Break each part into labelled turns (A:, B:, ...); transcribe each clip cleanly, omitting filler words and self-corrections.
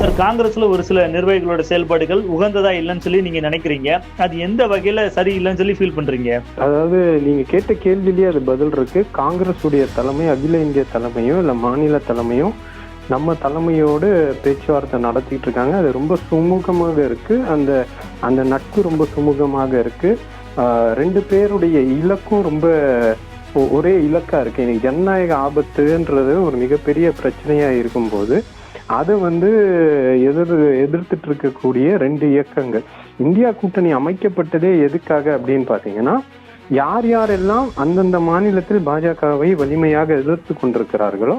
A: Sir, காங்கிரஸ்ல ஒரு சில நிர்வாகிகளோட செயல்பாடுகள் உகந்ததா இல்லைன்னு சொல்லி நீங்க நினைக்கிறீங்க. அது எந்த வகையில சரி இல்லைன்னு சொல்லி ஃபீல் பண்றீங்க?
B: அதாவது நீங்க கேட்ட கேள்வியிலேயே அது பதில் இருக்கு. காங்கிரஸ் உடைய தலைமை அகில இந்திய தலைமையோ இல்ல மாநில தலைமையோ நம்ம தலைமையோடு பேச்சுவார்த்தை நடத்திட்டு இருக்காங்க. அது ரொம்ப சுமூகமாக இருக்கு. அந்த அந்த நட்பு ரொம்ப சுமூகமாக இருக்கு. ரெண்டு பேருடைய இலக்கும் ரொம்ப ஒரே இலக்கா இருக்கு. இன்னைக்கு ஜனநாயக ஆபத்துன்றது ஒரு மிகப்பெரிய பிரச்சனையா இருக்கும்போது அதை எதிர்த்துட்டு இருக்கக்கூடிய ரெண்டு இயக்கங்கள். இந்தியா கூட்டணி அமைக்கப்பட்டதே எதுக்காக அப்படின்னு பாத்தீங்கன்னா, யார் யாரெல்லாம் அந்தந்த மாநிலத்தில் பாஜகவை வலிமையாக எதிர்த்து கொண்டிருக்கிறார்களோ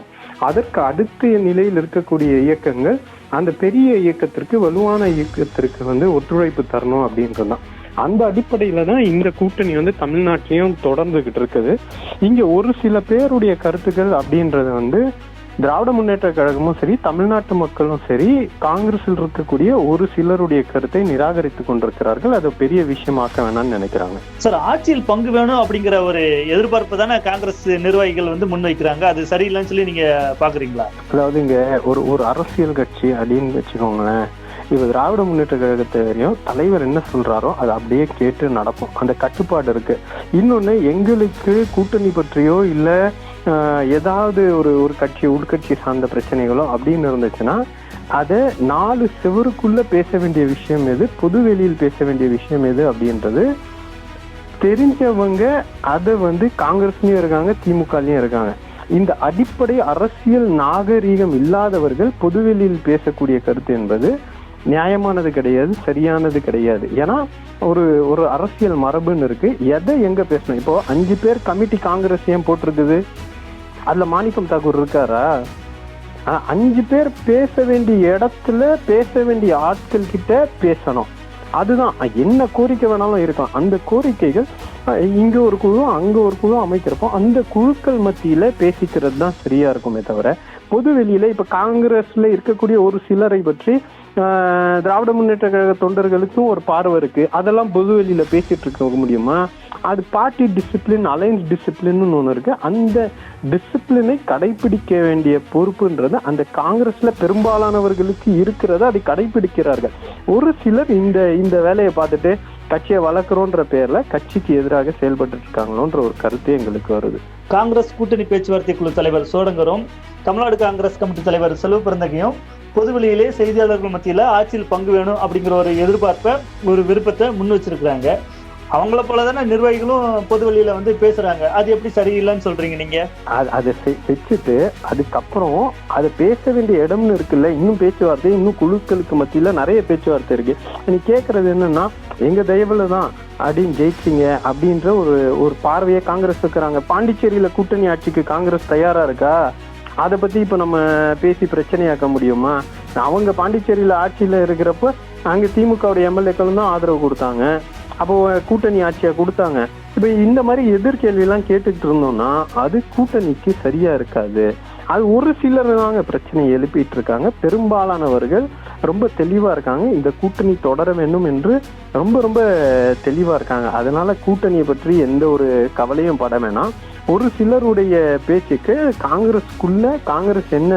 B: அதற்கு அடுத்த நிலையில் இருக்கக்கூடிய இயக்கங்கள் அந்த பெரிய இயக்கத்திற்கு வலுவான இயக்கத்திற்கு ஒத்துழைப்பு தரணும் அப்படின்றதுதான். அந்த அடிப்படையில தான் இந்த கூட்டணி தமிழ்நாட்டிலையும் தொடர்ந்துகிட்டு இருக்குது. இங்க ஒரு சில பேருடைய கருத்துக்கள் அப்படின்றது திராவிட முன்னேற்ற கழகமும் சரி, தமிழ்நாட்டு மக்களும் சரி, காங்கிரஸில் இருக்கக்கூடிய ஒரு சிலருடைய கருத்தை நிராகரித்துக் கொண்டிருக்கிறார்கள். அது பெரிய விஷயமாக்க வேணாம்னு நினைக்கிறாங்க.
A: சார், ஆட்சியில் பங்கு வேணும் அப்படிங்கிற ஒரு எதிர்பார்ப்பு தானே காங்கிரஸ் நிர்வாகிகள் முன்வைக்கிறாங்க. அது சரியில்லைன்னு சொல்லி நீங்க பாக்குறீங்களா?
B: அதாவது இங்க ஒரு அரசியல் கட்சி அப்படின்னு வச்சுக்கோங்களேன். இப்ப திராவிட முன்னேற்ற கழகத்தை வரையும் தலைவர் என்ன சொல்றாரோ அதை அப்படியே கேட்டு நடப்போம். அந்த கட்டுப்பாடு இருக்கு. இன்னொன்னு, எங்களுக்கு கூட்டணி பற்றியோ இல்ல ஏதாவது ஒரு கட்சி உட்கட்சி சார்ந்த பிரச்சனைகளோ அப்படின்னு இருந்துச்சுன்னா அதை 4 செவருக்குள்ள பேச வேண்டிய விஷயம் எது, பொது வெளியில் பேச வேண்டிய விஷயம் எது அப்படின்றது தெரிஞ்சவங்க அதை காங்கிரஸ்லயும் இருக்காங்க, திமுகலயும் இருக்காங்க. இந்த அடிப்படை அரசியல் நாகரீகம் இல்லாதவர்கள் பொதுவெளியில் பேசக்கூடிய கருத்து என்பது நியாயமானது கிடையாது, சரியானது கிடையாது. ஏன்னா ஒரு அரசியல் மரபுன்னு இருக்கு. எதை எங்க பேசணும்? இப்போ 5 பேர் கமிட்டி காங்கிரஸ் ஏன் போட்டிருக்குது? அதுல மாணிக்கம் தாக்கூர் இருக்காரா? 5 பேர் பேச வேண்டிய இடத்துல பேச வேண்டிய ஆட்கள் கிட்ட பேசணும். அதுதான். என்ன கோரிக்கை வேணாலும் இருக்கும். அந்த கோரிக்கைகள் இங்க ஒரு குழு அங்க ஒரு குழு அமைக்கிறப்போ அந்த குழுக்கள் மத்தியில பேசிக்கிறது தான் சரியா இருக்குமே தவிர, பொது வெளியில இப்ப காங்கிரஸ்ல இருக்கக்கூடிய ஒரு சிலரை பற்றி திராவிட முன்னேற்ற கழக தொண்டர்களுக்கும் ஒரு பார்வை இருக்கு. அதெல்லாம் பொது வெளியில பேசிட்டு இருக்க முடியுமா? அது பார்ட்டி டிசிப்ளின், அலைன்ஸ் டிசிப்ளின் ஒண்ணு இருக்கு. அந்த டிசிப்ளினை கடைபிடிக்க வேண்டிய பொறுப்புன்றது அந்த காங்கிரஸ்ல பெரும்பாலானவர்களுக்கு இருக்கிறத அதை கடைபிடிக்கிறார்கள். ஒரு சிலர் இந்த வேலையை பார்த்துட்டு கட்சியை வளர்க்கிறோன்ற பேர்ல கட்சிக்கு எதிராக செயல்பட்டு இருக்காங்களோன்ற ஒரு கருத்து எங்களுக்கு வருது.
A: காங்கிரஸ் கூட்டணி பேச்சுவார்த்தை குழு தலைவர் சோடங்கரும் தமிழ்நாடு காங்கிரஸ் கமிட்டி தலைவர் செல்வ பிறந்தகையும் பொதுவெளியிலே செய்தியாளர்கள் மத்தியில ஆட்சியில் பங்கு வேணும் அப்படிங்கிற ஒரு எதிர்பார்ப்பை, ஒரு விருப்பத்தை முன் வச்சிருக்கிறாங்க. அவங்கள போலதானே நிர்வாகிகளும் பொதுவெளியில பேசுறாங்க. அது எப்படி சரியில்லைன்னு சொல்றீங்க நீங்க?
B: அதை வச்சுட்டு அதுக்கப்புறம் அதை பேச வேண்டிய இடம்னு இருக்குல்ல, இன்னும் பேச்சுவார்த்தை, இன்னும் குழுக்களுக்கு மத்தியில நிறைய பேச்சுவார்த்தை இருக்கு. நீ கேட்கறது என்னன்னா, எங்க தயவுல தான் அப்படின்னு ஜெயிச்சிங்க அப்படின்ற ஒரு பார்வையை காங்கிரஸ் இருக்கிறாங்க. பாண்டிச்சேரியில கூட்டணி ஆட்சிக்கு காங்கிரஸ் தயாரா இருக்கா? அதை பத்தி இப்ப நம்ம பேசி பிரச்சனையாக்க முடியுமா? அவங்க பாண்டிச்சேரியில ஆட்சியில இருக்கிறப்ப அங்க திமுகவுடைய எம்எல்ஏக்களும் தான் ஆதரவு கொடுத்தாங்க. அப்போ கூட்டணி ஆட்சியா கொடுத்தாங்க. இப்ப இந்த மாதிரி எதிர்கேள்வி எல்லாம் கேட்டுக்கிட்டு இருந்தோம்னா அது கூட்டணிக்கு சரியா இருக்காது. அது ஒரு சிலர் தாங்க பிரச்சனை எழுப்பிட்டு இருக்காங்க. பெரும்பாலானவர்கள் ரொம்ப தெளிவா இருக்காங்க. இந்த கூட்டணி தொடர வேண்டும் என்று ரொம்ப ரொம்ப தெளிவா இருக்காங்க. அதனால கூட்டணியை பற்றி எந்த ஒரு கவலையும் பட வேணாம். ஒரு சிலருடைய பேச்சுக்கு காங்கிரஸ் என்ன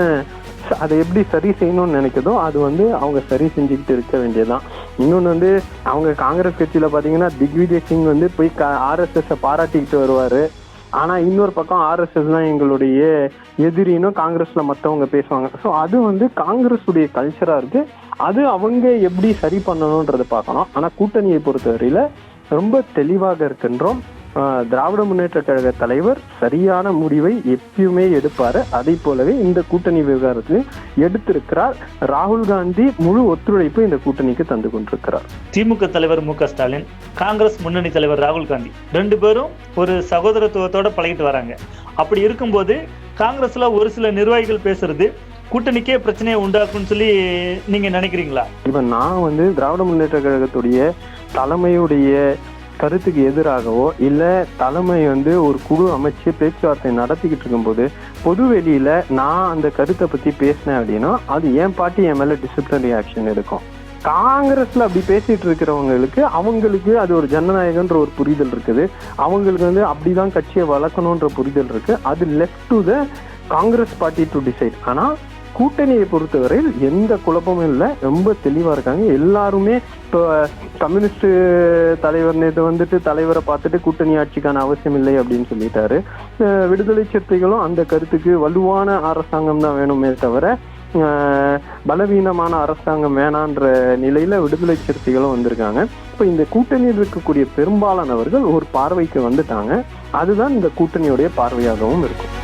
B: அதை எப்படி சரி செய்யணும்னு நினைக்கிறதோ அது அவங்க சரி செஞ்சுக்கிட்டு இருக்க வேண்டியதுதான். இன்னொன்னு அவங்க காங்கிரஸ் கட்சியில பாத்தீங்கன்னா திக்விஜய் சிங் போய் RSS பாராட்டிக்கிட்டு வருவாரு. ஆனா இன்னொரு பக்கம் RSS தான் எங்களுடைய எதிரினும் காங்கிரஸ்ல மத்தவங்க பேசுவாங்க. ஸோ அது காங்கிரஸ் உடைய கல்ச்சரா இருக்கு. அது அவங்க எப்படி சரி பண்ணணும்ன்றதை பார்க்கணும். ஆனா கூட்டணியை பொறுத்தவரையில ரொம்ப தெளிவாக இருக்கின்றோம். திராவிட முன்னேற்ற கழக தலைவர் சரியான முடிவை எப்பயுமே எடுப்பாரு. அதை போலவே இந்த கூட்டணி விவகாரத்தில் எடுத்திருக்கிறார். ராகுல் காந்தி முழு ஒத்துழைப்பு இந்த கூட்டணிக்கு தந்து கொண்டிருக்கிறார்.
A: திமுக தலைவர் மு.க. ஸ்டாலின், காங்கிரஸ் முன்னணி தலைவர் ராகுல் காந்தி 2 பேரும் ஒரு சகோதரத்துவத்தோட பழகிட்டு வராங்க. அப்படி இருக்கும்போது காங்கிரஸ்ல ஒரு சில நிர்வாகிகள் பேசுறது கூட்டணிக்கே பிரச்சனையை உண்டாக்கும்னு சொல்லி நீங்க நினைக்கிறீங்களா?
B: இப்ப நான் திராவிட முன்னேற்ற கழகத்துடைய தலைமையுடைய கருத்துக்கு எதிராகவோ இல்ல தலைமை ஒரு குழு அமைச்சு பேச்சுவார்த்தை நடத்திக்கிட்டு இருக்கும்போது பொது வெளியில நான் அந்த கருத்தை பத்தி பேசினேன் அப்படின்னா அது என் பார்ட்டி என் மேல டிசிப்ளினரி ஆக்ஷன் எடுக்கும். காங்கிரஸ்ல அப்படி பேசிட்டு அவங்களுக்கு அது ஒரு ஜனநாயகன்ற ஒரு புரிதல் இருக்குது. அவங்களுக்கு அப்படிதான் கட்சியை வளர்க்கணும்ன்ற புரிதல் இருக்கு. அது left to the Congress party to decide. ஆனா கூட்டணியை பொறுத்தவரையில் எந்த குழப்பமும் இல்லை, ரொம்ப தெளிவா இருக்காங்க எல்லாருமே. இப்போ கம்யூனிஸ்ட் தலைவர் நேற்று வந்துட்டு தலைவரை பார்த்துட்டு கூட்டணி ஆட்சிக்கான அவசியம் இல்லை அப்படின்னு சொல்லிட்டாரு. விடுதலை சிறுத்தைகளும் அந்த கருத்துக்கு வலுவான அரசாங்கம் தான் வேணுமே தவிர பலவீனமான அரசாங்கம் வேணான்ற நிலையில விடுதலை சிறுத்தைகளும் வந்திருக்காங்க. இப்போ இந்த கூட்டணியில் இருக்கக்கூடிய பெரும்பாலானவர்கள் ஒரு பார்வைக்கு வந்துட்டாங்க. அதுதான் இந்த கூட்டணியுடைய பார்வையாகவும் இருக்கும்.